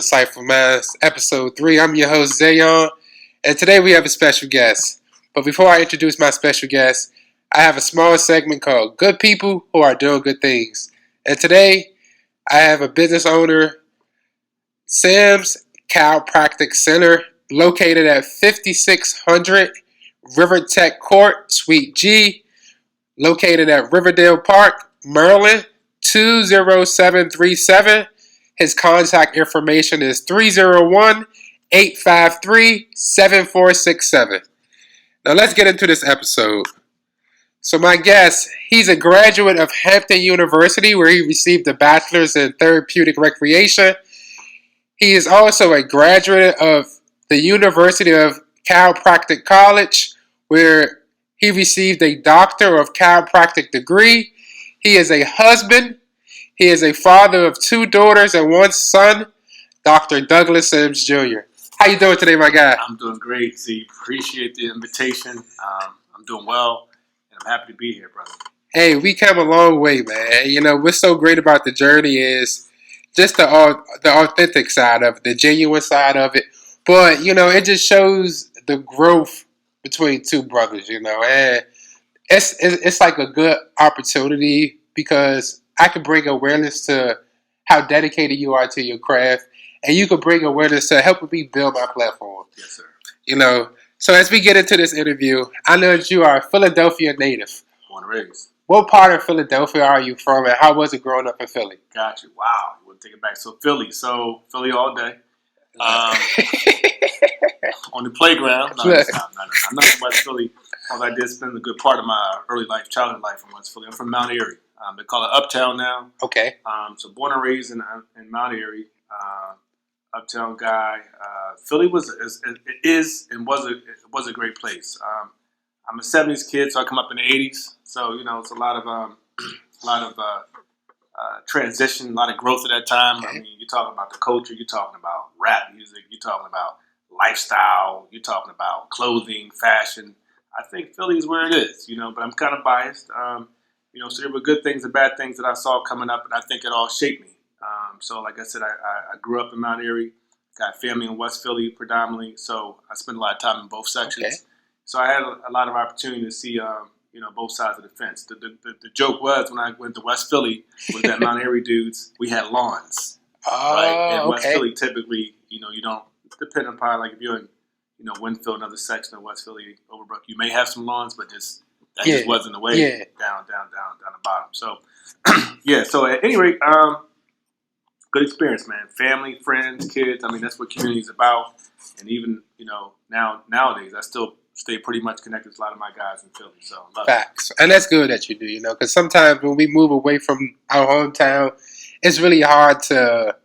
Insightful Minds, Episode 3. I'm your host, Zayon, and today we have a special guest. But before I introduce my special guest, I have a small segment called Good People Who Are Doing Good Things. And today, I have a business owner, Sam's Chiropractic Center, located at 5600 Rivertech Court, Suite G, located at Riverdale Park, Maryland, 20737. His contact information is 301-853-7467. Now let's get into this episode. So my guest, he's a graduate of Hampton University where he received a bachelor's in therapeutic recreation. He is also a graduate of the University of Chiropractic College where he received a Doctor of Chiropractic degree. He is a husband. He is a father of 2 daughters and 1 son, Dr. Douglas Sims Jr. How you doing today, my guy? I'm doing great, Z. Appreciate the invitation. I'm doing well, and I'm happy to be here, brother. Hey, we came a long way, man. You know, what's so great about the journey is just the authentic side of it, the genuine side of it. But, you know, it just shows the growth between 2 brothers, you know. And it's like a good opportunity because I can bring awareness to how dedicated you are to your craft, and you can bring awareness to helping me build my platform. Yes, sir. You know, so as we get into this interview, I know that you are a Philadelphia native. Born and raised. What part of Philadelphia are you from, and how was it growing up in Philly? Got you. Wow. You want to take it back. So Philly all day. On the playground. No, I'm not from West Philly. Although I did spend a good part of my early life, childhood life in West Philly. I'm from Mount Airy. They call it Uptown now. Okay. So born and raised in Mount Airy, Uptown guy. Philly was a great place. I'm a '70s kid, so I come up in the '80s. So you know, it's a lot of transition, a lot of growth at that time. Okay. I mean, you're talking about the culture, you're talking about rap music, you're talking about lifestyle, you're talking about clothing, fashion. I think Philly is where it is, you know. But I'm kind of biased. You know, so there were good things and bad things that I saw coming up, and I think it all shaped me. So, like I said, I grew up in Mount Airy, got family in West Philly predominantly, so I spent a lot of time in both sections. Okay. So I had a lot of opportunity to see, you know, both sides of the fence. The joke was when I went to West Philly with that Mount Airy dudes, we had lawns. Right? In West Philly, typically, you know, you don't, depending upon, like if you're in, you know, Winfield, another section of West Philly, Overbrook, you may have some lawns, but just wasn't the way down the bottom. So, yeah. So at any rate, good experience, man. Family, friends, kids. I mean, that's what community is about. And even, you know, nowadays, I still stay pretty much connected to a lot of my guys in Philly. So, love Facts. And that's good that you do, you know, because sometimes when we move away from our hometown, it's really hard to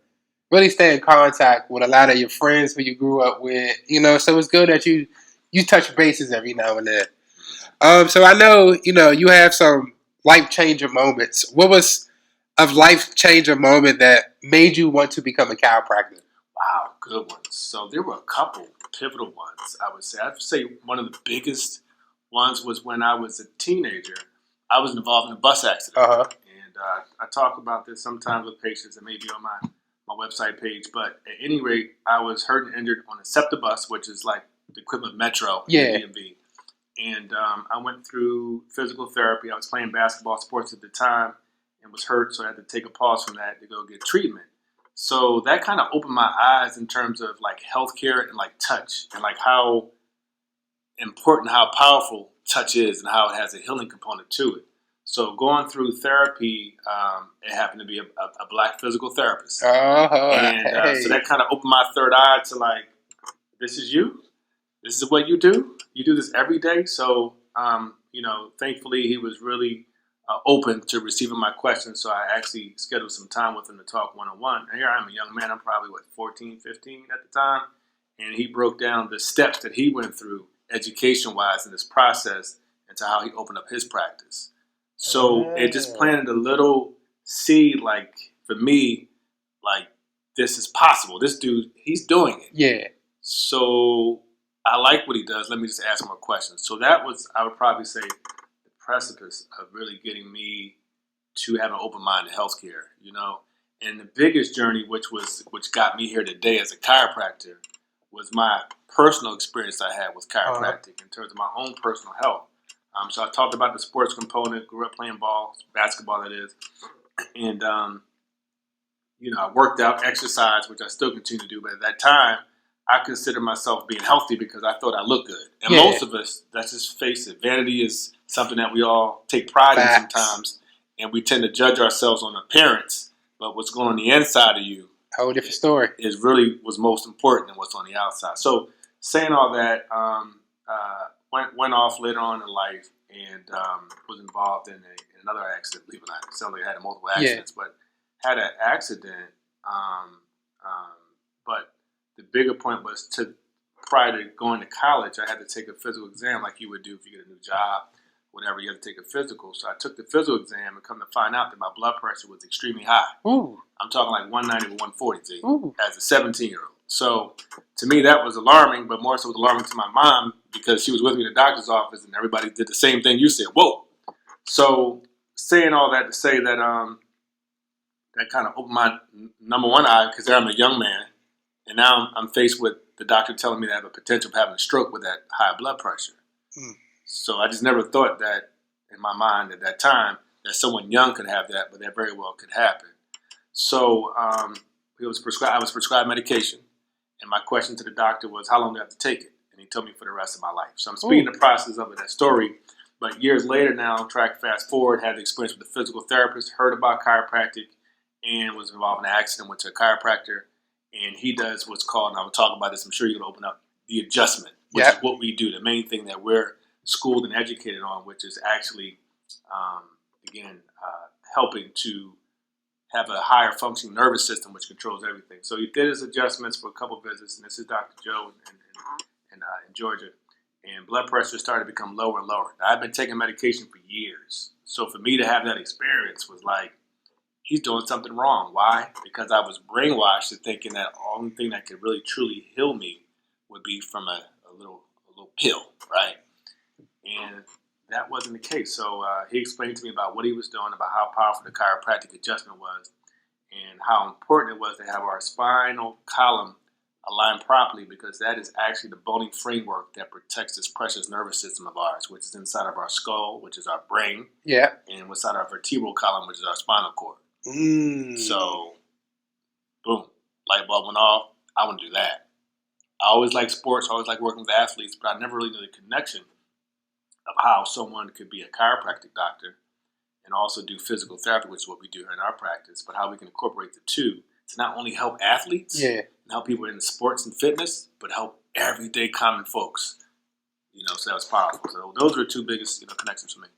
really stay in contact with a lot of your friends who you grew up with, you know. So it's good that you touch bases every now and then. So I know, you know, you have some life-changing moments. What was a life-changing moment that made you want to become a chiropractor? Wow, good ones. So there were a couple pivotal ones, I would say. I'd say one of the biggest ones was when I was a teenager. I was involved in a bus accident. Uh-huh. And I talk about this sometimes with patients. It may be on my website page. But at any rate, I was hurt and injured on a SEPTA bus, which is like the equivalent of Metro in the DMV. And I went through physical therapy. I was playing basketball sports at the time and was hurt, so I had to take a pause from that to go get treatment. So that kind of opened my eyes in terms of like healthcare and like touch and like how important, how powerful touch is and how it has a healing component to it. So going through therapy, it happened to be a black physical therapist. So that kind of opened my third eye to like, this is you. This is what you do. You do this every day. So, you know, thankfully he was really open to receiving my questions. So I actually scheduled some time with him to talk one-on-one. And here I am, a young man. I'm probably, 14, 15 at the time. And he broke down the steps that he went through education-wise in this process and to how he opened up his practice. So it just planted a little seed, like, for me, like, this is possible. This dude, he's doing it. Yeah. So I like what he does. Let me just ask more questions. So that was, I would probably say, the precipice of really getting me to have an open mind to healthcare, you know. And the biggest journey, which got me here today as a chiropractor, was my personal experience I had with chiropractic in terms of my own personal health. So I talked about the sports component, grew up playing ball, basketball that is. And, I worked out, exercise, which I still continue to do. But at that time, I considered myself being healthy because I thought I looked good. And most of us, let's just face it, vanity is something that we all take pride in sometimes. And we tend to judge ourselves on appearance. But what's going on the inside of you, whole different story, is really was most important than what's on the outside. So saying all that, went off later on in life and was involved in another accident. Believe it or not, certainly had multiple accidents, but had an accident. But the bigger point was prior to going to college, I had to take a physical exam like you would do if you get a new job. Whatever, you have to take a physical. So I took the physical exam and come to find out that my blood pressure was extremely high. Ooh. I'm talking like 190 to 140 as a 17-year-old. So to me, that was alarming, but more so was alarming to my mom because she was with me in the doctor's office and everybody did the same thing you said. Whoa. So saying all that to say that that kind of opened my number one eye because there I'm a young man. And now I'm faced with the doctor telling me that I have a potential of having a stroke with that high blood pressure. Mm. So I just never thought that in my mind at that time that someone young could have that, but that very well could happen. So I was prescribed medication, and my question to the doctor was, how long do I have to take it? And he told me for the rest of my life. So I'm speaking the process of that story, but years later now, fast forward, had the experience with the physical therapist, heard about chiropractic, and was involved in an accident, went to a chiropractor, and he does what's called, and I will talk about this, I'm sure you're going to open up, the adjustment, which is what we do, the main thing that we're schooled and educated on, which is actually, helping to have a higher functioning nervous system, which controls everything. So he did his adjustments for a couple of visits, and this is Dr. Joe in Georgia, and blood pressure started to become lower and lower. Now, I've been taking medication for years, so for me to have that experience was like, he's doing something wrong. Why? Because I was brainwashed to thinking that the only thing that could really truly heal me would be from a little pill, right? And that wasn't the case. So he explained to me about what he was doing, about how powerful the chiropractic adjustment was, and how important it was to have our spinal column aligned properly, because that is actually the bony framework that protects this precious nervous system of ours, which is inside of our skull, which is our brain, and inside our vertebral column, which is our spinal cord. So, boom, light bulb went off. I want to do that. I always like sports, I always like working with athletes, but I never really knew the connection of how someone could be a chiropractic doctor and also do physical therapy, which is what we do here in our practice, but how we can incorporate the two to not only help athletes and help people in sports and fitness, but help everyday common folks. So that was powerful. So those were the two biggest connections for me.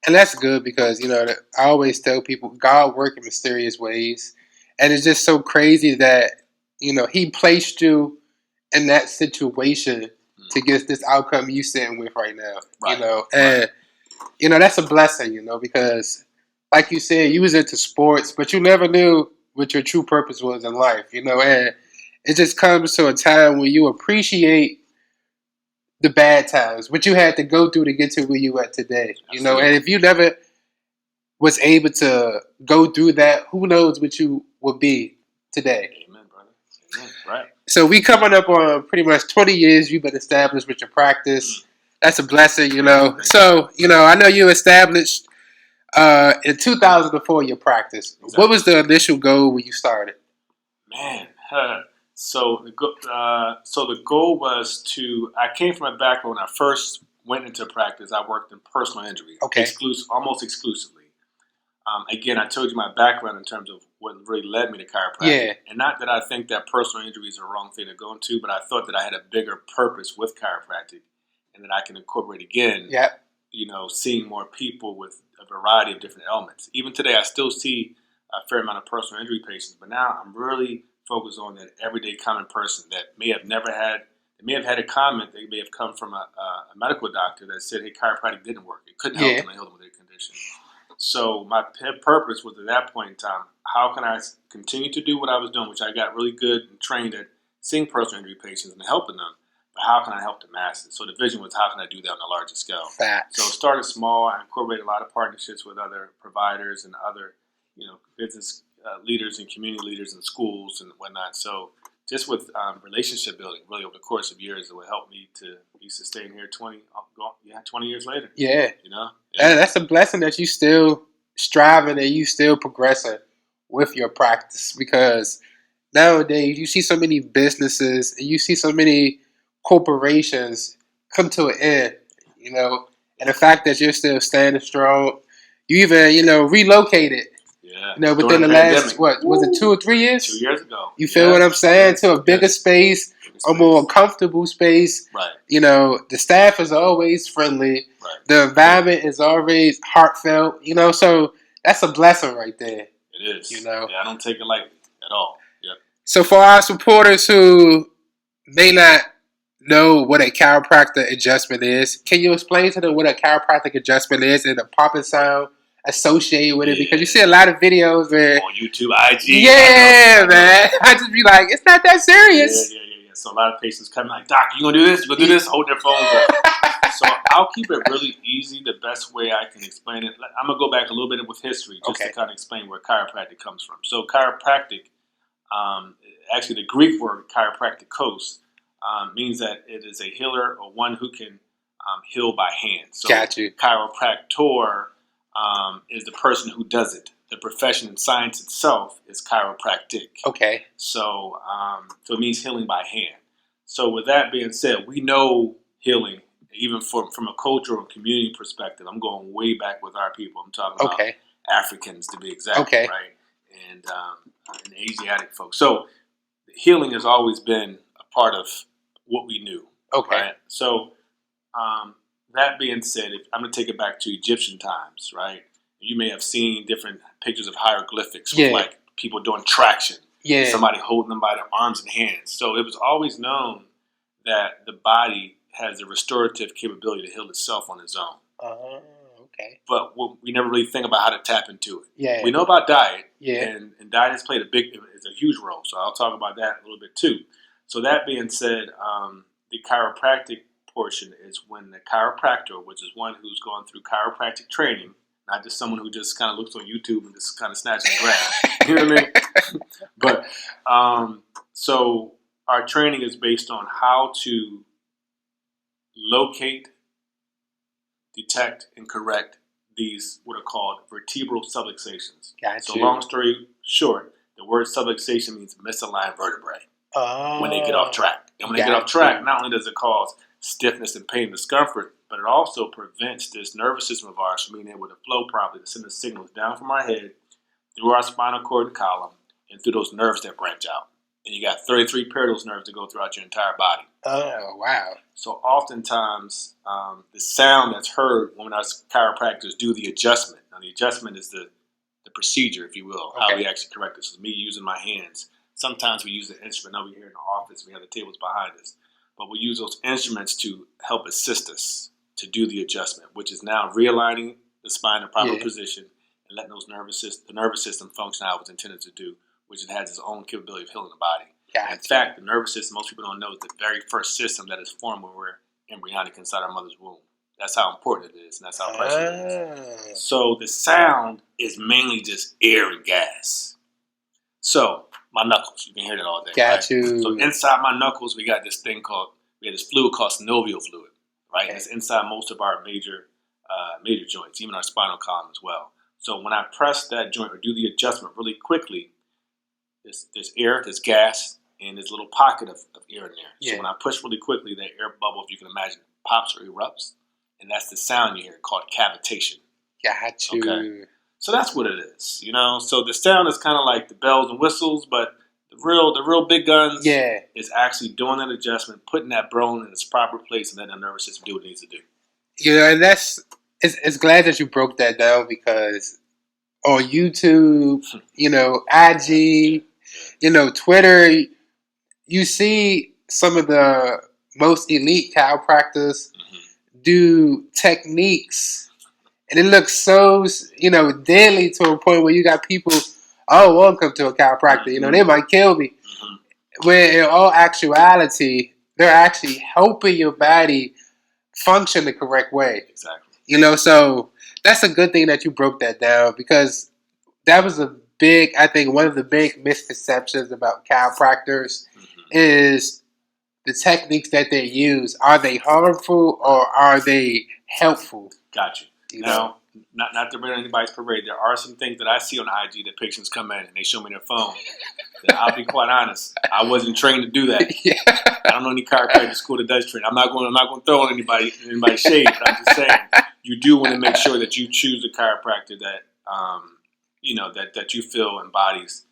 And that's good because, I always tell people God works in mysterious ways. And it's just so crazy that, he placed you in that situation to get this outcome you sitting with right now. And, that's a blessing, because like you said, you was into sports, but you never knew what your true purpose was in life, and it just comes to a time when you appreciate the bad times, what you had to go through to get to where you at today, Absolutely. And if you never was able to go through that, who knows what you would be today. Amen, brother. Amen. Right. So we coming up on pretty much 20 years you've been established with your practice. That's a blessing, So, I know you established in 2004 your practice. Exactly. What was the initial goal when you started? Man, so the goal was I came from a background when I first went into practice. I worked in personal injury, almost exclusively. Again, I told you my background in terms of what really led me to chiropractic. And not that I think that personal injury is a wrong thing to go into, but I thought that I had a bigger purpose with chiropractic and that I can incorporate again, seeing more people with a variety of different ailments. Even today, I still see a fair amount of personal injury patients, but now I'm really focused on that everyday common person that may have had a comment. They may have come from a medical doctor that said, hey, chiropractic didn't work. It couldn't help them and heal them with their condition. So my purpose was at that point in time, how can I continue to do what I was doing, which I got really good and trained at seeing personal injury patients and helping them, but how can I help the masses? So the vision was, how can I do that on a larger scale? Facts. So it started small. I incorporated a lot of partnerships with other providers and other, business leaders and community leaders in schools and whatnot. So just with relationship building, really over the course of years, it would help me to be sustained here 20 years later. Yeah. You know? Yeah. That's a blessing that you still striving and you still progressing with your practice, because nowadays you see so many businesses and you see so many corporations come to an end, you know, and the fact that you're still standing strong, you even, you know, relocated. Yeah. You know, within the last, what, was it 2 or 3 years? 2 years ago. You feel what I'm saying? To a bigger space, a more comfortable space. Right. You know, the staff is always friendly. Right. The environment is always heartfelt. You know, so that's a blessing right there. It is. You know? Yeah, I don't take it lightly at all. Yep. So for our supporters who may not know what a chiropractic adjustment is, can you explain to them what a chiropractic adjustment is and the popping sound associated with it? Because you see a lot of videos where on YouTube, IG. Yeah, man. I just be like, it's not that serious. Yeah. So a lot of patients come like, Doc, you gonna do this? You gonna do this? Hold their phones up. So I'll keep it really easy. The best way I can explain it, I'm gonna go back a little bit with history just to kind of explain where chiropractic comes from. So chiropractic, actually the Greek word chiropracticos, means that it is a healer or one who can heal by hand. So Got you. Chiropractor is the person who does it. The profession and science itself is chiropractic. Okay. So, so it means healing by hand. So with that being said, we know healing, even from a cultural and community perspective. I'm going way back with our people. I'm talking about Africans to be exact, right? And Asiatic folks. So healing has always been a part of what we knew. Okay. Right? So that being said, I'm going to take it back to Egyptian times, right? You may have seen different pictures of hieroglyphics with like people doing traction. Yeah. Somebody holding them by their arms and hands. So it was always known that the body has a restorative capability to heal itself on its own. Okay. But we never really think about how to tap into it. Yeah. We know about diet. Yeah. And diet has played a huge role. So I'll talk about that a little bit too. So that being said, the chiropractic portion is when the chiropractor, which is one who's gone through chiropractic training, not just someone who just kind of looks on YouTube and just kind of snatches and grabs. You know what I mean? But so our training is based on how to locate, detect, and correct these what are called vertebral subluxations. So long story short, the word subluxation means misaligned vertebrae when they get off track. And when they get off track, not only does it cause stiffness and pain and discomfort, but it also prevents this nervous system of ours from being able to flow properly, to send the signals down from our head, through our spinal cord and column, and through those nerves that branch out. And you got 33 pairs of those nerves that go throughout your entire body. Oh, wow. So oftentimes, the sound that's heard when our chiropractors do the adjustment. Now, the adjustment is the procedure, if you will, how we actually correct this. So me using my hands. Sometimes we use the instrument. Over here in the office, we have the tables behind us. But we use those instruments to help assist us to do the adjustment, which is now realigning the spine in proper position and letting the nervous system function how it was intended to do, which it has its own capability of healing the body. In fact, the nervous system, most people don't know, is the very first system that is formed when we're embryonic inside our mother's womb. That's how important it is, and that's how precious it is. So the sound is mainly just air and gas. So my knuckles, you can hear that all day. Got you. So inside my knuckles, we got this fluid called synovial fluid, right? And it's inside most of our major joints, even our spinal column as well. So when I press that joint or do the adjustment really quickly, there's air, there's gas, and there's a little pocket of air in there. So when I push really quickly, that air bubble, if you can imagine, pops or erupts. And that's the sound you hear called cavitation. Got you. Okay. So that's what it is, you know. So the sound is kind of like the bells and whistles, but the real big guns is actually doing that adjustment, putting that bone in its proper place, and letting the nervous system do what it needs to do. Yeah, and it's glad that you broke that down, because on YouTube, you know, IG, you know, Twitter, you see some of the most elite chiropractors do techniques, and it looks so, you know, deadly to a point where you got people, I don't want to come to a chiropractor, you know, they might kill me. Where in all actuality, they're actually helping your body function the correct way. Exactly. You know, so that's a good thing that you broke that down, because that was a I think one of the big misconceptions about chiropractors is the techniques that they use. Are they harmful or are they helpful? Gotcha. Now, not to rain on anybody's parade, there are some things that I see on IG that patients come in and they show me their phone. That I'll be quite honest, I wasn't trained to do that. Yeah. I don't know any chiropractic school that does train. I'm not going to throw on anybody's shade, but I'm just saying you do want to make sure that you choose a chiropractor that that you feel embodies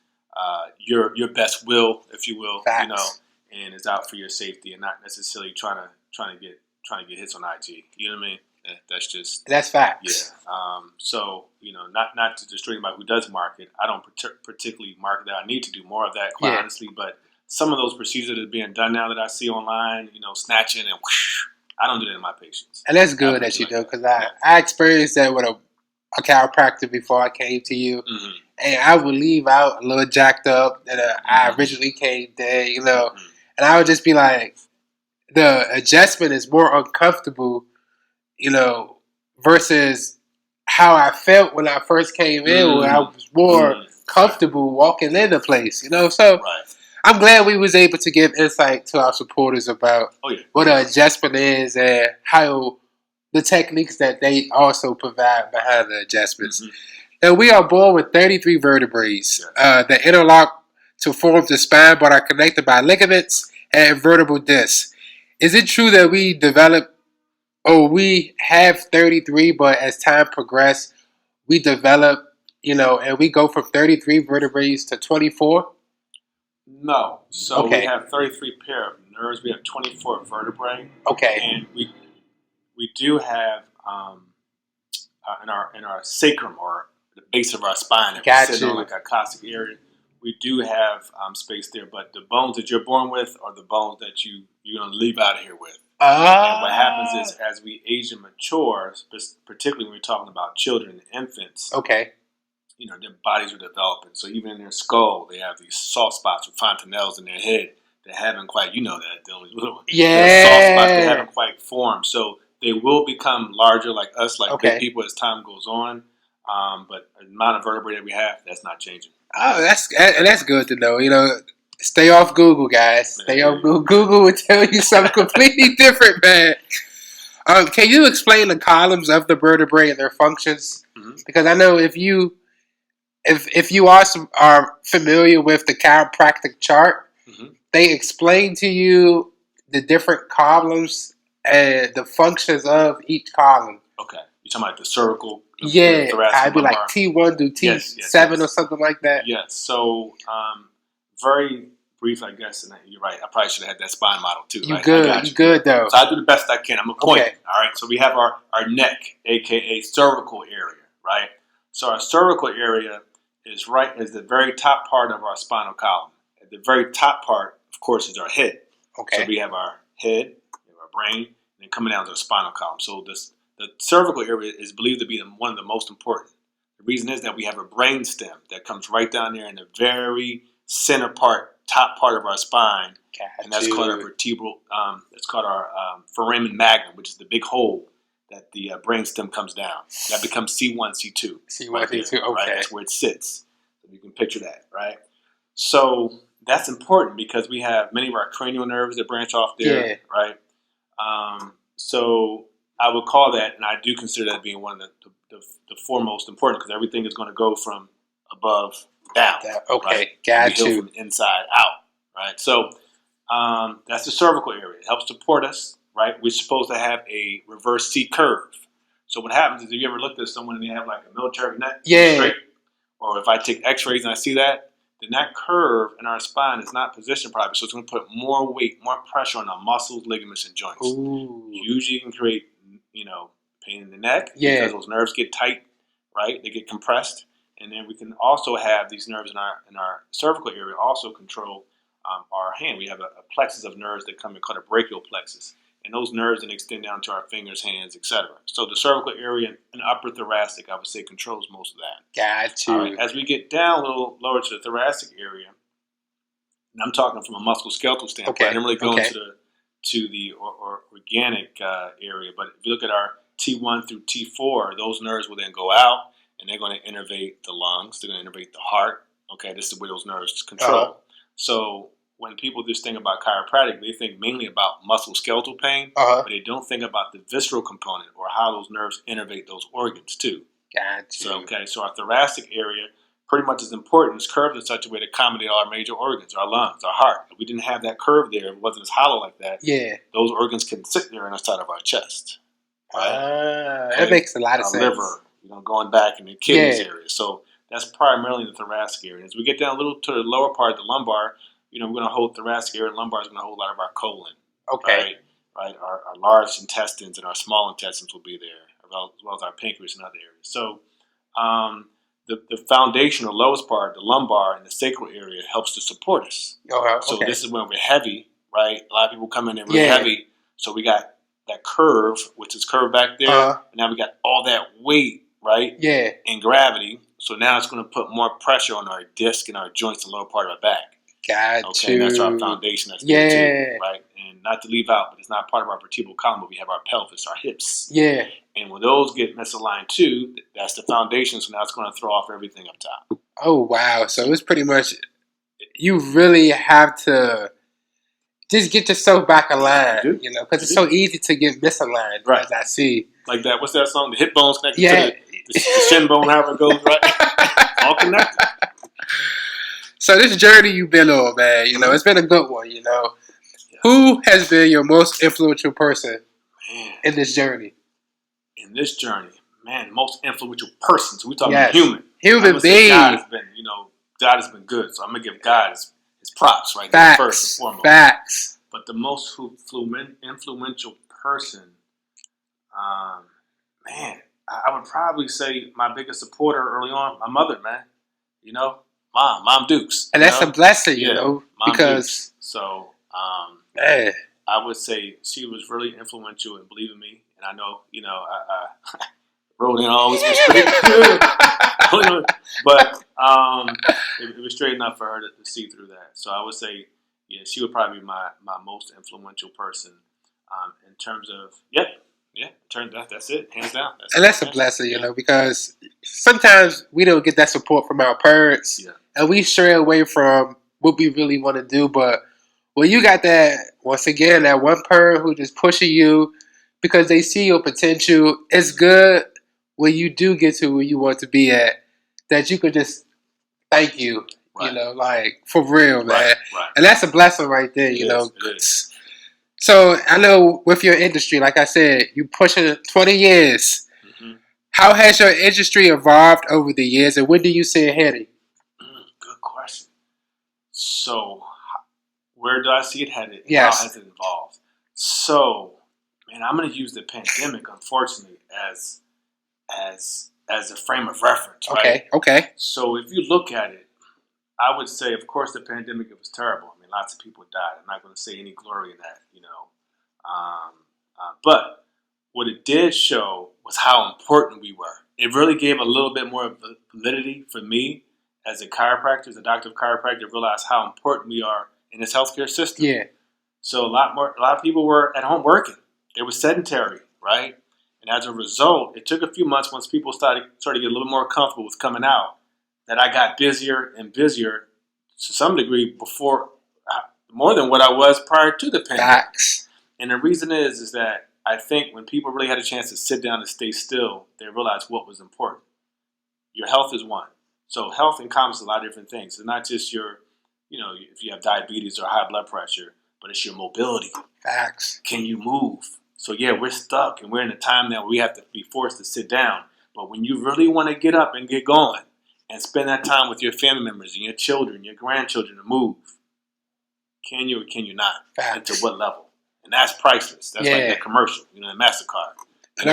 your best will, if you will. Facts. And is out for your safety and not necessarily trying to get hits on IG. You know what I mean? That's facts. Yeah. So not to destroy anybody who does market. I don't particularly market that. I need to do more of that, quite honestly. But some of those procedures that are being done now that I see online, snatching and whoosh, I don't do that in my patients. And that's good that you do, because I experienced that with a chiropractor before I came to you. Mm-hmm. And I would leave out a little jacked up that I originally came there, Mm-hmm. And I would just be like, the adjustment is more uncomfortable, versus how I felt when I first came in, where I was more comfortable walking in the place, So I'm glad we was able to give insight to our supporters about what an adjustment is and how the techniques that they also provide behind the adjustments. Mm-hmm. Now, we are born with 33 vertebrae that interlock to form the spine, but are connected by ligaments and vertebral discs. Is it true that we have 33, but as time progresses, we develop, and we go from 33 vertebrae to 24? No. So we have 33 pair of nerves. We have 24 vertebrae. Okay. And we do have in our sacrum, or the base of our spine, that we're sitting on like a costic area, we do have space there. But the bones that you're born with are the bones that you're going to leave out of here with. And what happens is, as we age and mature, particularly when we're talking about children and infants, their bodies are developing. So even in their skull, they have these soft spots with fontanelles in their head that haven't quite, those little soft spots that haven't quite formed. So they will become larger like us, like big people, as time goes on. But the amount of vertebrae that we have, that's not changing. Oh, that's good to know. Stay off Google, guys. Stay off Google. Google will tell you something completely different, man. Can you explain the columns of the vertebrae and their functions? Mm-hmm. Because I know if you are familiar with the chiropractic chart, mm-hmm. they explain to you the different columns and the functions of each column. Okay. You're talking about the cervical, the thoracic, I'd be like T1 to T7 or something like that. Yes. So, very brief, I guess, and you're right. I probably should have had that spine model too. You good though. So I do the best I can. I'm a point. Okay. All right. So we have our neck, aka cervical area, right? So our cervical area is the very top part of our spinal column. At the very top part, of course, is our head. Okay. So we have our head, we have our brain, and then coming down to the spinal column. So the cervical area is believed to be one of the most important. The reason is that we have a brain stem that comes right down there in the very center part, top part of our spine, and that's called our vertebral. It's called our foramen magnum, which is the big hole that the brain stem comes down. That becomes C1, C2. C1, C2. Okay, right? That's where it sits. So you can picture that, right? So that's important because we have many of our cranial nerves that branch off there, right? So I would call that, and I do consider that being one of the foremost important, because everything is going to go from above down. Okay, right? got you. From inside out, right? So that's the cervical area. It helps support us, right? We're supposed to have a reverse C curve. So what happens is, if you ever looked at someone and they have like a military neck, straight, or if I take X-rays and I see that, then that curve in our spine is not positioned properly. So it's going to put more weight, more pressure on the muscles, ligaments, and joints. Ooh. Usually, you can create, pain in the neck because those nerves get tight, right? They get compressed. And then we can also have these nerves in our cervical area also control our hand. We have a plexus of nerves that come in called a brachial plexus. And those nerves then extend down to our fingers, hands, etc. So the cervical area and upper thoracic, I would say, controls most of that. Got you. Right. As we get down a little lower to the thoracic area, and I'm talking from a musculoskeletal standpoint, I didn't really go into the organic area. But if you look at our T1 through T4, those nerves will then go out, and they're going to innervate the lungs. They're going to innervate the heart. Okay, this is where those nerves control. So when people just think about chiropractic, they think mainly about musculoskeletal pain, but they don't think about the visceral component or how those nerves innervate those organs too. Gotcha. So our thoracic area pretty much is important. It's curved in such a way to accommodate all our major organs, our lungs, our heart. If we didn't have that curve there, if it wasn't as hollow like that, those organs can sit there on the side of our chest. Right? That makes a lot of sense. Liver, going back in the kidneys area. So that's primarily the thoracic area. As we get down a little to the lower part, the lumbar, we're going to hold thoracic area, and lumbar is going to hold a lot of our colon. Okay. Right. Our large intestines and our small intestines will be there, as well as our pancreas and other areas. So the foundation or lowest part, the lumbar and the sacral area, helps to support us. So this is when we're heavy, right? A lot of people come in and really heavy. So we got that curve, which is curved back there. And now we got all that weight, right? Yeah. And gravity. So now it's going to put more pressure on our disc and our joints, the lower part of our back. Got okay, you. That's our foundation. That's there too, right? And not to leave out, but it's not part of our vertebral column, but we have our pelvis, our hips. Yeah. And when those get misaligned too, that's the foundation. So now it's going to throw off everything up top. Oh, wow. So it's pretty much, you really have to just get yourself back aligned, because it's so easy to get misaligned, as I see. Like that, what's that song? The hip bone's connected to the shin bone, however it goes, right? All connected. So this journey you've been on, man, it's been a good one, Who has been your most influential person in this journey? In this journey, man, most influential person. So we're talking about human being. God has been good. So I'm going to give God his props right there first and foremost. Facts. But the most influential person, I would probably say my biggest supporter early on, my mother, man. Mom Dukes. And that's a blessing, because... Dukes. So, I would say she was really influential in believing me. And I know, I wrote in always was straight. But it was straight enough for her to see through that. So I would say, she would probably be my most influential person in terms of, that's it, hands down. That's a blessing, because sometimes we don't get that support from our parents, and we stray away from what we really want to do. But when you got that, once again, that one parent who just pushing you because they see your potential, it's good when you do get to where you want to be at, that you could just thank you, for real, man. Right. And that's a blessing right there, It is. So I know with your industry, like I said, you pushing 20 years. Mm-hmm. How has your industry evolved over the years, and where do you see it heading? Good question. So, where do I see it headed? Yes. How has it evolved? So, man, I'm going to use the pandemic, unfortunately, as a frame of reference, right? Okay. So, if you look at it, I would say, of course, the pandemic, it was terrible. I mean, lots of people died. I'm not going to say any glory in that, but what it did show was how important we were. It really gave a little bit more validity for me as a chiropractor, as a doctor of chiropractor, to realize how important we are in this healthcare system. Yeah. So a lot of people were at home working. They were sedentary, right? And as a result, it took a few months once people started to get a little more comfortable with coming out, that I got busier and busier to some degree more than what I was prior to the pandemic. Facts. And the reason is that I think when people really had a chance to sit down and stay still, they realized what was important. Your health is one. So health encompasses a lot of different things. It's not just your, if you have diabetes or high blood pressure, but it's your mobility. Facts. Can you move? So we're stuck and we're in a time now where we have to be forced to sit down. But when you really want to get up and get going and spend that time with your family members and your children, your grandchildren to move, can you or can you not? Facts. And to what level? And that's priceless. That's like that commercial, the MasterCard. And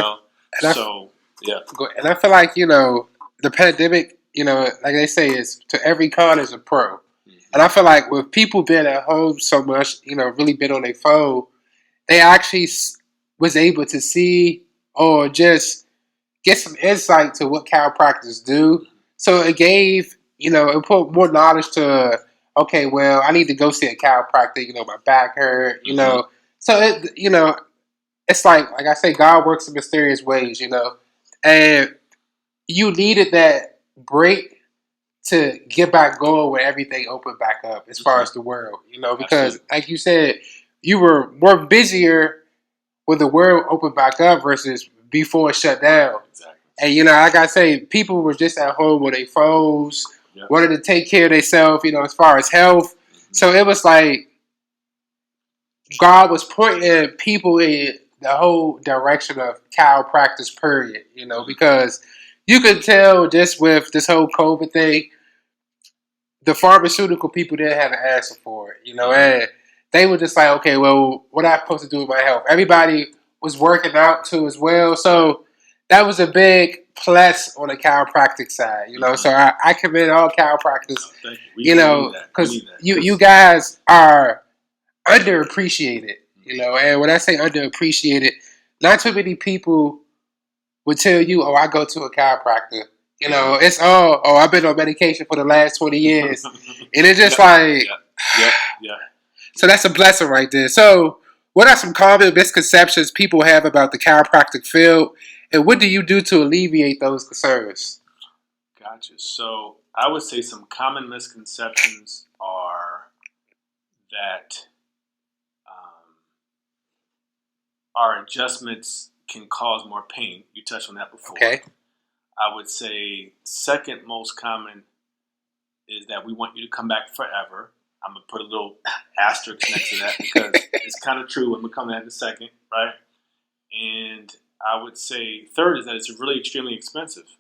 Mm-hmm. So, it's like I say, God works in mysterious ways, and, you needed that break to get back going when everything opened back up as far as the world, because like you said, you were more busier when the world opened back up versus before it shut down. Exactly. And, like I say, people were just at home with their phones, wanted to take care of themselves, as far as health. Mm-hmm. So it was like God was pointing people in the whole direction of chiropractic, period, because you could tell just with this whole COVID thing, the pharmaceutical people didn't have an answer for it, and they were just like, okay, well, what am I supposed to do with my health? Everybody was working out too as well, so that was a big plus on the chiropractic side, So I commend all chiropractors, because you guys are underappreciated, and when I say underappreciated, not too many people would tell you, oh, I go to a chiropractor. It's I've been on medication for the last 20 years. And it's just Yeah. So that's a blessing right there. So what are some common misconceptions people have about the chiropractic field? And what do you do to alleviate those concerns? Gotcha. So I would say some common misconceptions are that our adjustments can cause more pain. You touched on that before. Okay. I would say second most common is that we want you to come back forever. I'm going to put a little asterisk next to that because it's kind of true. I'm going to come to that in a second, right? And I would say third is that it's really extremely expensive,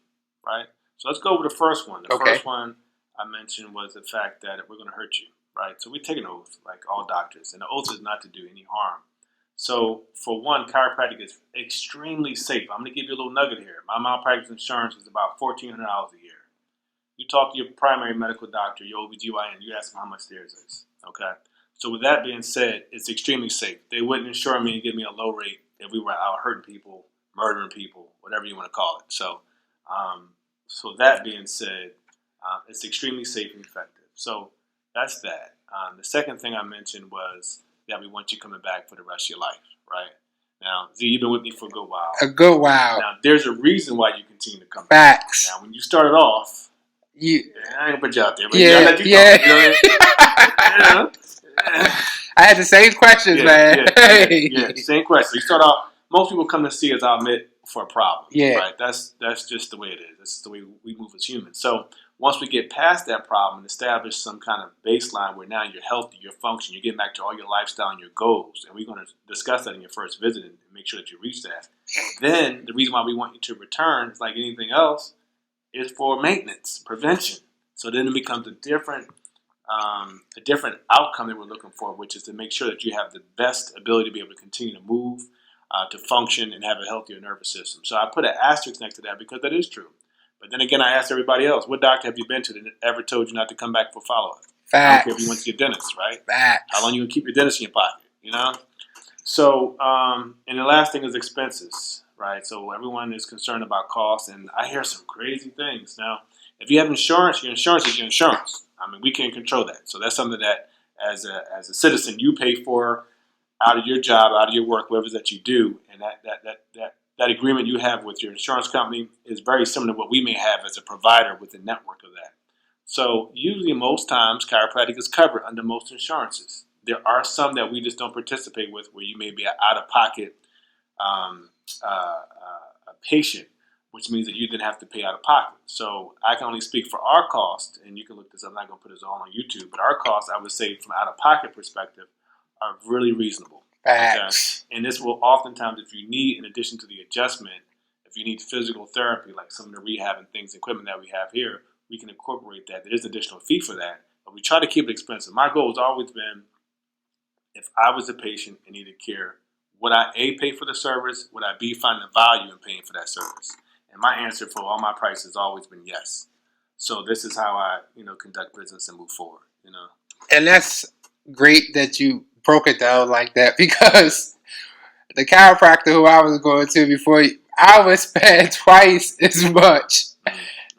right? So let's go over the first one. The first one I mentioned was the fact that we're going to hurt you, right? So we take an oath, like all doctors, and the oath is not to do any harm. So, for one, chiropractic is extremely safe. I'm going to give you a little nugget here. My malpractice insurance is about $1,400 a year. You talk to your primary medical doctor, your OBGYN, you ask them how much theirs is. Okay? So, with that being said, it's extremely safe. They wouldn't insure me and give me a low rate if we were out hurting people, murdering people, whatever you want to call it. So, that being said, it's extremely safe and effective. So, that's that. The second thing I mentioned was that we want you coming back for the rest of your life, right? Now, Z, you've been with me for a good while. Now, there's a reason why you continue to come back. Facts. Now, when you started off, I ain't gonna put you out there, but I had the same questions, man. Same question. You start off. Most people come to see us, I'll admit, for a problem. Yeah. Right. That's just the way it is. That's the way we move as humans. So once we get past that problem and establish some kind of baseline where now you're healthy, you're functioning, you're getting back to all your lifestyle and your goals, and we're going to discuss that in your first visit and make sure that you reach that. Then the reason why we want you to return, is like anything else, is for maintenance, prevention. So then it becomes a different outcome that we're looking for, which is to make sure that you have the best ability to be able to continue to move, to function, and have a healthier nervous system. So I put an asterisk next to that because that is true. But then again, I asked everybody else, what doctor have you been to that ever told you not to come back for follow-up? Facts. I don't care if you went to your dentist, right? Facts. How long you going to keep your dentist in your pocket, So, and the last thing is expenses, right? So everyone is concerned about costs, and I hear some crazy things. Now, if you have insurance, your insurance is your insurance. I mean, we can't control that. So that's something that, as a citizen, you pay for out of your job, out of your work, whatever it is that you do, and that agreement you have with your insurance company is very similar to what we may have as a provider with the network of that. So usually most times chiropractic is covered under most insurances. There are some that we just don't participate with where you may be an out-of-pocket patient, which means that you didn't have to pay out of pocket. So I can only speak for our cost, and you can look this up. I'm not going to put this all on YouTube, but our costs, I would say from an out-of-pocket perspective, are really reasonable. Facts. Okay? And this will oftentimes, if you need, in addition to the adjustment, if you need physical therapy, like some of the rehab and things, equipment that we have here, we can incorporate that. There is an additional fee for that, but we try to keep it expensive. My goal has always been, if I was a patient and needed care, would I A, pay for the service? Would I B, find the value in paying for that service? And my answer for all my prices has always been yes. So this is how I, conduct business and move forward, And that's great that you broke it down like that, because the chiropractor who I was going to before, I would spend twice as much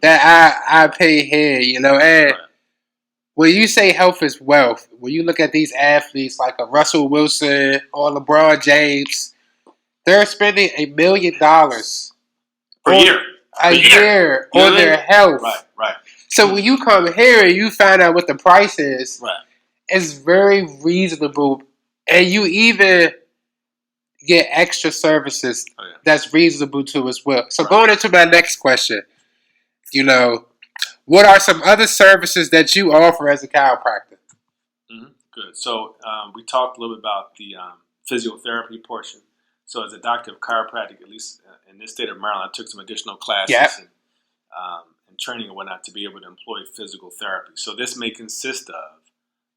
that I pay here, and Right. when you say health is wealth, when you look at these athletes like a Russell Wilson or LeBron James, they're spending $1 million per year. a year on their health. Right. So when you come here and you find out what the price is, it's very reasonable, and you even get extra services that's reasonable too as well. So going into my next question, what are some other services that you offer as a chiropractor? Good. So we talked a little bit about the physiotherapy portion. So as a doctor of chiropractic, at least in this state of Maryland, I took some additional classes and training and whatnot to be able to employ physical therapy. So this may consist of,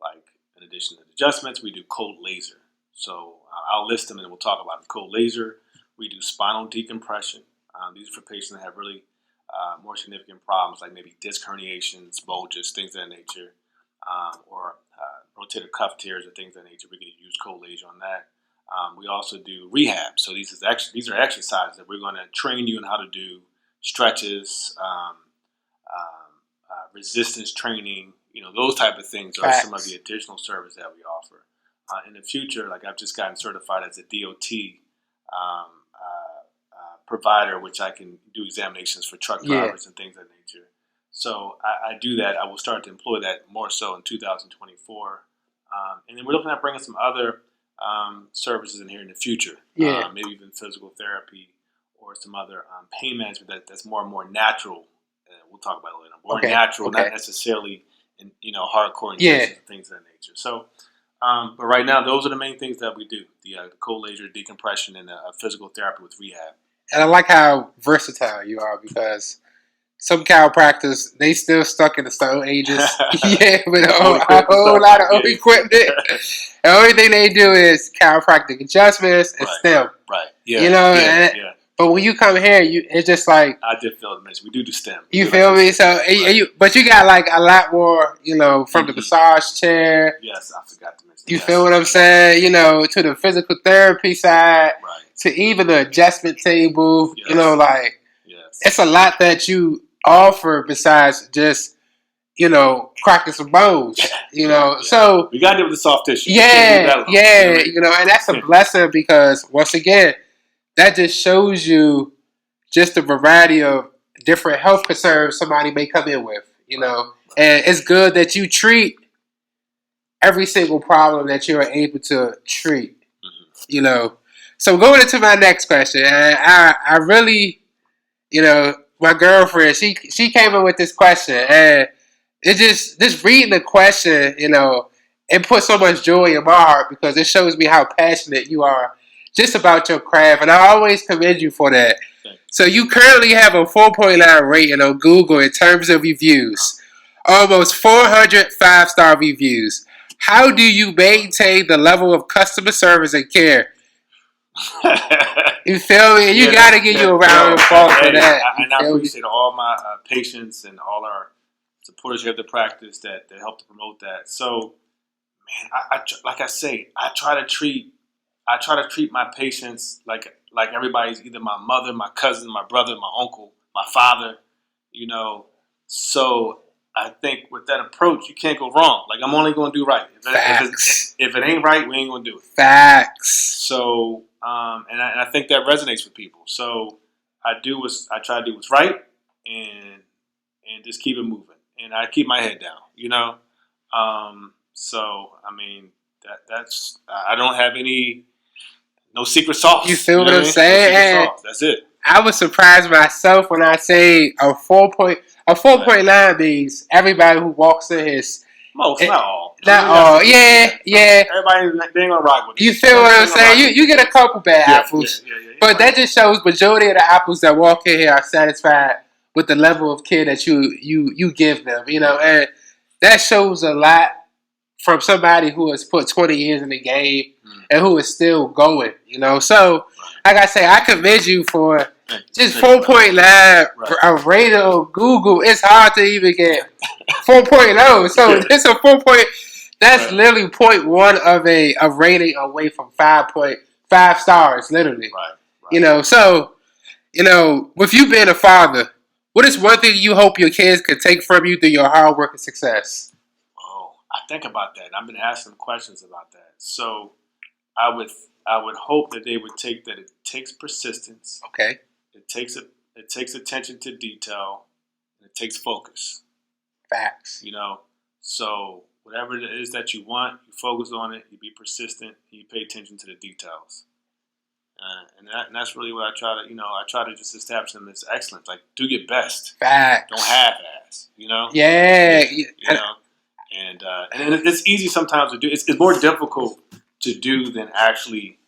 like, in addition to adjustments, we do cold laser. So I'll list them and we'll talk about the cold laser. We do spinal decompression. These are for patients that have really more significant problems, like maybe disc herniations, bulges, things of that nature, or rotator cuff tears or things of that nature. We can use cold laser on that. We also do rehab. So these are exercises that we're going to train you on how to do stretches, resistance training, those type of things are some of the additional services that we offer. In the future, like I've just gotten certified as a DOT provider, which I can do examinations for truck drivers and things of that nature. So I do that. I will start to employ that more so in 2024. And then we're looking at bringing some other services in here in the future. Maybe even physical therapy or some other pain management that's more and more natural. We'll talk about it later. More natural, not necessarily hardcore injections and things of that nature. So, but right now, those are the main things that we do: the cold laser, decompression, and physical therapy with rehab. And I like how versatile you are, because some chiropractors, they still stuck in the stone ages. With a whole lot of old equipment. The only thing they do is chiropractic adjustments and STEM. But when you come here, it's just like, I did feel it. We do STEM. You feel me? So, but you got like a lot more, from the massage chair. Yes, I forgot to mention. You feel what I'm saying? To the physical therapy side, to even the adjustment table. It's a lot that you offer besides just, cracking some bones. So we got to do with the soft tissue. And that's a blessing, because once again, that just shows you just the variety of different health concerns somebody may come in with, and it's good that you treat every single problem that you're able to treat, So going into my next question, I really, my girlfriend, she came in with this question, and it just reading the question, it puts so much joy in my heart, because it shows me how passionate you are just about your craft, and I always commend you for that. So you currently have a 4.9 rating on Google in terms of reviews, almost 400 5-star reviews. How do you maintain the level of customer service and care? You feel me? You got to give you a round of applause for that. I appreciate all my patients and all our supporters here at the practice that help to promote that. So, man, like I say, I try to treat my patients like everybody's either my mother, my cousin, my brother, my uncle, my father, So I think with that approach, you can't go wrong. Like, I'm only going to do right. If it ain't right, we ain't going to do it. Facts. So, and I think that resonates with people. So I try to do what's right and just keep it moving. And I keep my head down, So, I mean, that's I don't have no secret sauce. You feel what I'm saying? No, that's it. I was surprised myself when I say a 4.9 means everybody who walks in his. Most, not all. Not all. Yeah. Everybody, they ain't gonna rock with it. You feel what I'm saying? You get a couple bad apples, but that just shows majority of the apples that walk in here are satisfied with the level of care that you give them. And that shows a lot from somebody who has put 20 years in the game and who is still going, So, like I say, I commend you for just 4.9 a rating on Google. It's hard to even get 4.0. So, it's a 4. That's literally 0.1 of a rating away from 5.5 stars, literally. Right. So, with you being a father, what is one thing you hope your kids could take from you through your hard work and success? I think about that. I've been asking questions about that. So I would hope that they would take that it takes persistence. Okay. It takes it takes attention to detail, and it takes focus. Facts. You know, so whatever it is that you want, you focus on it, you be persistent, and you pay attention to the details. And that's really what I try to, I try to just establish them as excellence. Like, do your best. Facts. Don't half-ass, Yeah. And it's easy sometimes to do. It's more difficult to do than actually,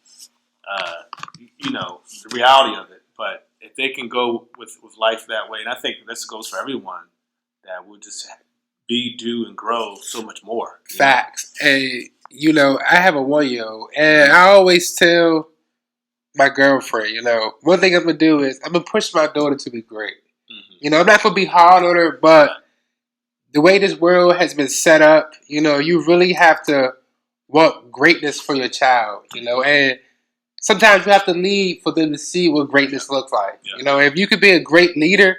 the reality of it. But if they can go with life that way, and I think this goes for everyone, that will just be, do, and grow so much more. Facts. And, I have a 1-year-old, and I always tell my girlfriend, one thing I'm going to do is I'm going to push my daughter to be great. Mm-hmm. I'm not going to be hard on her, but the way this world has been set up, you really have to want greatness for your child, and sometimes you have to lead for them to see what greatness looks like. Yeah. If you could be a great leader,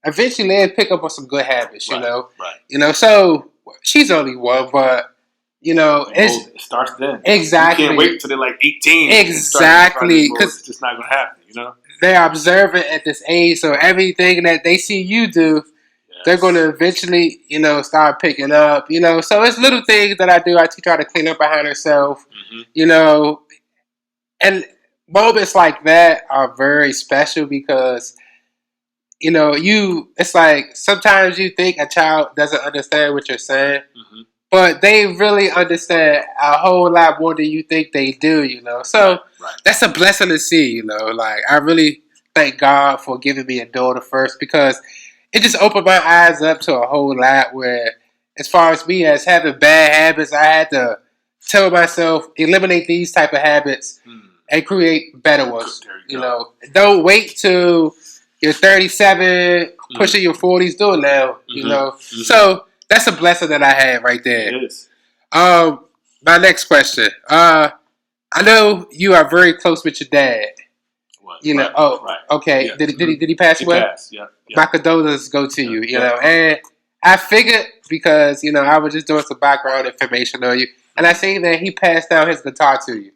eventually they'll pick up on some good habits, Right. So she's only 1, but it starts then. Exactly. You can't wait till they're like 18. Exactly. Because it's just not going to happen, They're observant at this age, so everything that they see you do, they're going to eventually, start picking up, So it's little things that I do. I teach her how to clean up behind herself, And moments like that are very special because, it's like sometimes you think a child doesn't understand what you're saying. Mm-hmm. But they really understand a whole lot more than you think they do, So That's a blessing to see, Like, I really thank God for giving me a daughter first because it just opened my eyes up to a whole lot where, as far as me as having bad habits, I had to tell myself, eliminate these type of habits and create better ones. Don't wait till you're 37, pushing your 40s, do it now, Mm-hmm. So that's a blessing that I have right there. It is. My next question. I know you are very close with your dad. Right. Okay. Yeah. Did he pass away? He passed. Yeah. My condolences go to you. And I figured because I was just doing some background information on you, and I seen that he passed down his guitar to you.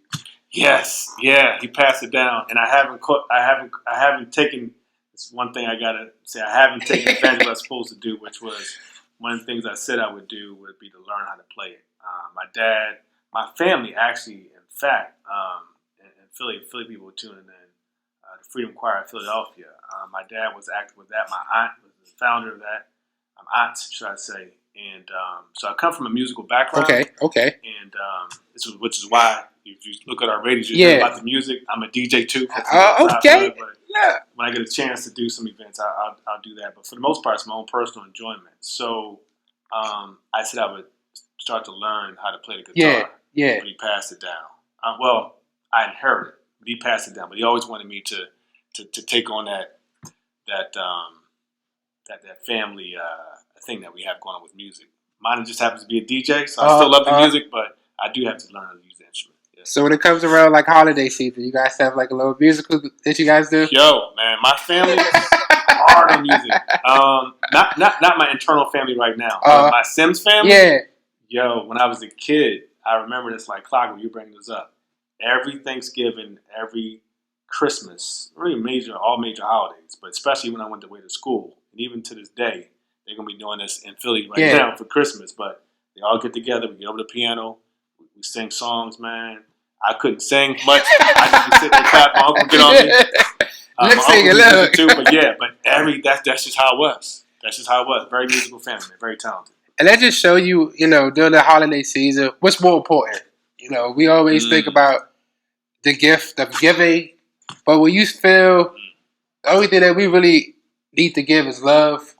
Yes. Yeah. He passed it down, and I haven't taken. It's one thing I gotta say. I haven't taken advantage of what I was supposed to do, which was. One of the things I said I would do would be to learn how to play it. My dad, my family actually, in fact, in Philly people were tuning in, the Freedom Choir of Philadelphia. My dad was active with that. My aunt was the founder of that. Aunts, should I say. And so I come from a musical background. Okay. And which is why, if you look at our ratings, you hear about the music. I'm a DJ too. Okay. Yeah. When I get a chance to do some events, I'll do that. But for the most part, it's my own personal enjoyment. So I said I would start to learn how to play the guitar. Yeah. When he passed it down. I inherited it. But he passed it down. But he always wanted me to take on that family thing that we have going on with music. Mine just happens to be a DJ, so I still love the music, but I do have to learn how to use the instrument. Yeah. So when it comes around like holiday season, you guys have like a little musical that you guys do? Yo, man, my family is hard on music. Not my internal family right now, but my Sims family. Yeah. Yo, when I was a kid, I remember this like clockwork. You bring this up. Every Thanksgiving, every Christmas, really all major holidays, but especially when I went away to school, and even to this day, they're gonna be doing this in Philly right now for Christmas. But they all get together, we get over the piano, we sing songs, man. I couldn't sing much. I just be sitting there clap. My uncle get on me. Lip singing, look. Too, but that's just how it was. That's just how it was. Very musical family, man. Very talented. And that just show you, during the holiday season, what's more important. We always think about the gift of giving, but when you feel the only thing that we really need to give is love.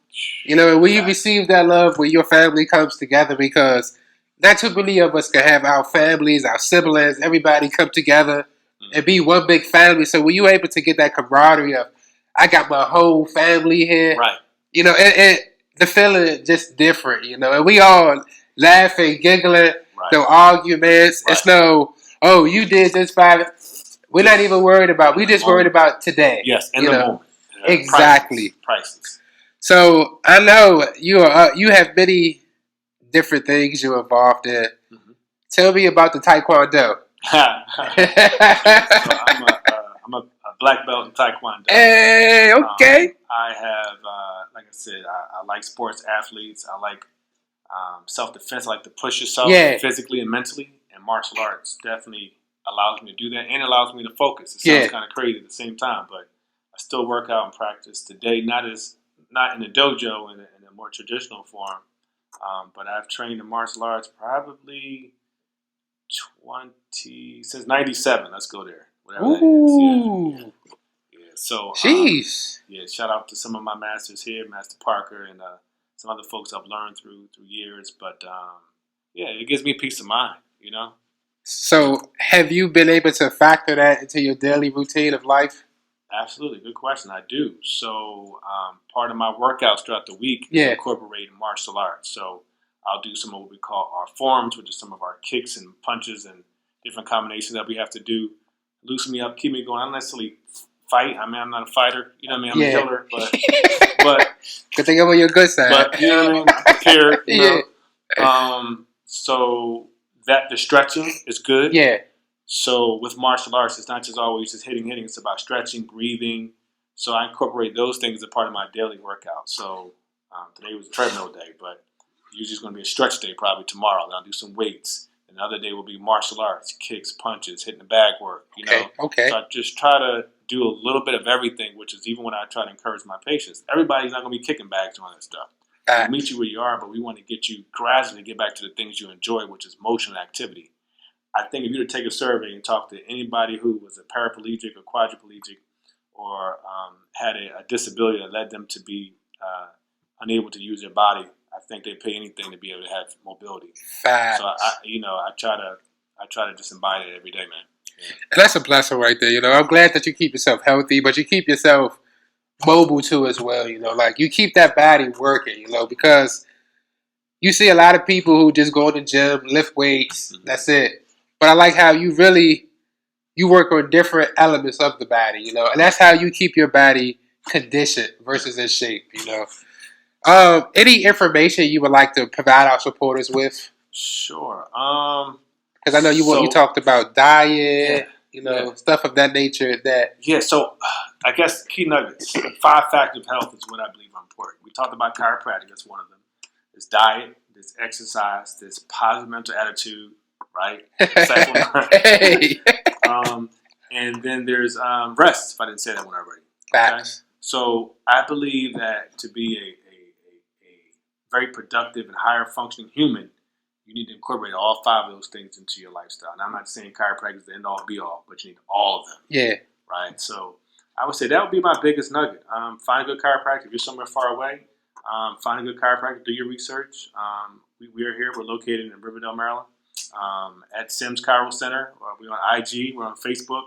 And when you receive that love, when your family comes together, because not too many of us can have our families, our siblings, everybody come together and be one big family. So when you're able to get that camaraderie of, I got my whole family here, right? The feeling is just different, and we all laughing, giggling, no arguments. Right. It's no, you did this by. We're not even worried about. We just worried about today. Yes, in the moment. Exactly. Priceless. So I know you have many different things you're involved in. Mm-hmm. Tell me about the Taekwondo. So I'm a black belt in Taekwondo. Hey, okay. I have, like I said, I like sports athletes. I like self-defense. I like to push yourself physically and mentally. And martial arts definitely allows me to do that, and allows me to focus. It sounds kind of crazy at the same time, but I still work out and practice today. Not in a dojo in a more traditional form, but I've trained in martial arts probably since '97. Let's go there. Whatever that is. Yeah. So, jeez. Shout out to some of my masters here, Master Parker, and some other folks I've learned through years. But it gives me peace of mind, you know. So, have you been able to factor that into your daily routine of life? Absolutely. Good question. I do. So, part of my workouts throughout the week is incorporating martial arts. So, I'll do some of what we call our forms, which is some of our kicks and punches and different combinations that we have to do. Loosen me up, keep me going. I don't necessarily fight. I mean, I'm not a fighter. You know what I mean? I'm a killer. But good thing I'm on your good side. But, you know what I mean? Prepared, you know. So, the stretching is good. Yeah. So with martial arts, it's not just always just hitting. It's about stretching, breathing. So I incorporate those things as a part of my daily workout. So today was a treadmill day, but usually it's going to be a stretch day probably tomorrow. Then I'll do some weights. Another day will be martial arts, kicks, punches, hitting the bag work. You know. Okay. So I just try to do a little bit of everything, which is even when I try to encourage my patients. Everybody's not going to be kicking bags doing that stuff. We meet you where you are, but we want to get you gradually get back to the things you enjoy, which is motion and activity. I think if you were to take a survey and talk to anybody who was a paraplegic or quadriplegic or had a disability that led them to be unable to use their body, I think they'd pay anything to be able to have mobility. Facts. So I try to just embody it every day, man. Yeah. And that's a blessing right there. You know, I'm glad that you keep yourself healthy, but you keep yourself mobile too as well. You know, like you keep that body working. You know, because you see a lot of people who just go to the gym, lift weights. Mm-hmm. That's it. But I like how you work on different elements of the body, you know, and that's how you keep your body conditioned versus in shape, you know. Any information you would like to provide our supporters with? Sure. Because I know you talked about diet, stuff of that nature. So I guess key nuggets. 5 factors of health is what I believe are important. We talked about chiropractic. That's one of them. There's diet. There's exercise. There's positive mental attitude. Right? Hey. And then there's rest, if I didn't say that one already. Okay? So I believe that to be a very productive and higher functioning human, you need to incorporate all 5 of those things into your lifestyle. And I'm not saying chiropractic is the end all be all, but you need all of them. Yeah. Right? So I would say that would be my biggest nugget. Find a good chiropractor. If you're somewhere far away, find a good chiropractor, do your research. We are here. We're located in Riverdale, Maryland. At Sims Chiro Center. We're on IG. We're on Facebook.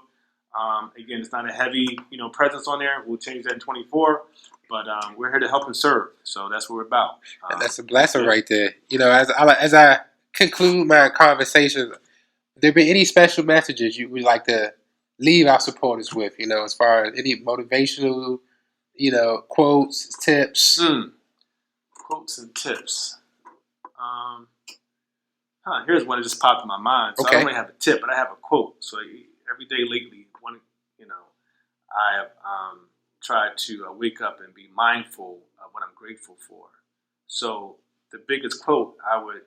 Again, it's not a heavy, presence on there. We'll change that in 24. But we're here to help and serve. So that's what we're about. That's a blessing right there. You know, as I conclude my conversation, there be any special messages you would like to leave our supporters with? You know, as far as any motivational, quotes, tips. Quotes and tips. Here's one that just popped in my mind. So I don't really have a tip, but I have a quote. So every day lately, I have tried to wake up and be mindful of what I'm grateful for. So the biggest quote I would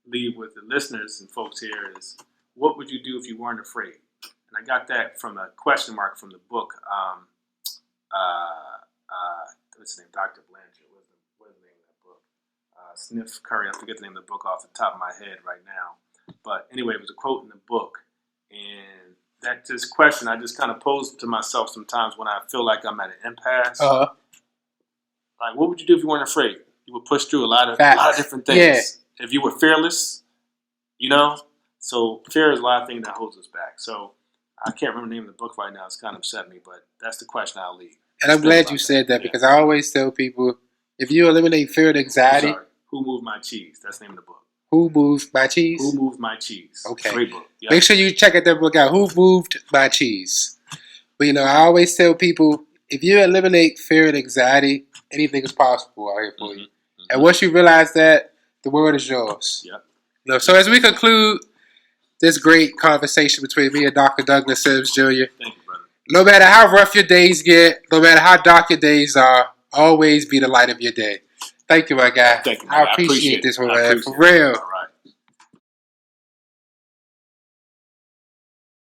leave with the listeners and folks here is, what would you do if you weren't afraid? And I got that from a question mark from the book. What's his name? Dr. Blanchard. What is the name of that book? Sniff Curry. I forget the name of the book off the top of my head right now. But anyway, it was a quote in the book. And that just question I just kind of pose to myself sometimes when I feel like I'm at an impasse. Uh-huh. Like, what would you do if you weren't afraid? You would push through a lot of different things. Yeah. If you were fearless, so fear is a lot of things that holds us back. So I can't remember the name of the book right now. It's kind of upset me, but that's the question I'll leave. And I'm glad you said that because I always tell people, if you eliminate fear and anxiety. Who Moved My Cheese? That's the name of the book. Who Moved My Cheese? Who Moved My Cheese? Okay. Great book. Yep. Make sure you check that book out. Who Moved My Cheese? But I always tell people, if you eliminate fear and anxiety, anything is possible out here for you. Mm-hmm. And once you realize that, the world is yours. Yep. So as we conclude this great conversation between me and Dr. Douglas Sims Jr., thank you, brother. No matter how rough your days get, no matter how dark your days are, always be the light of your day. Thank you, my guy. Thank you, I man. appreciate this one, man. For it. real. All right.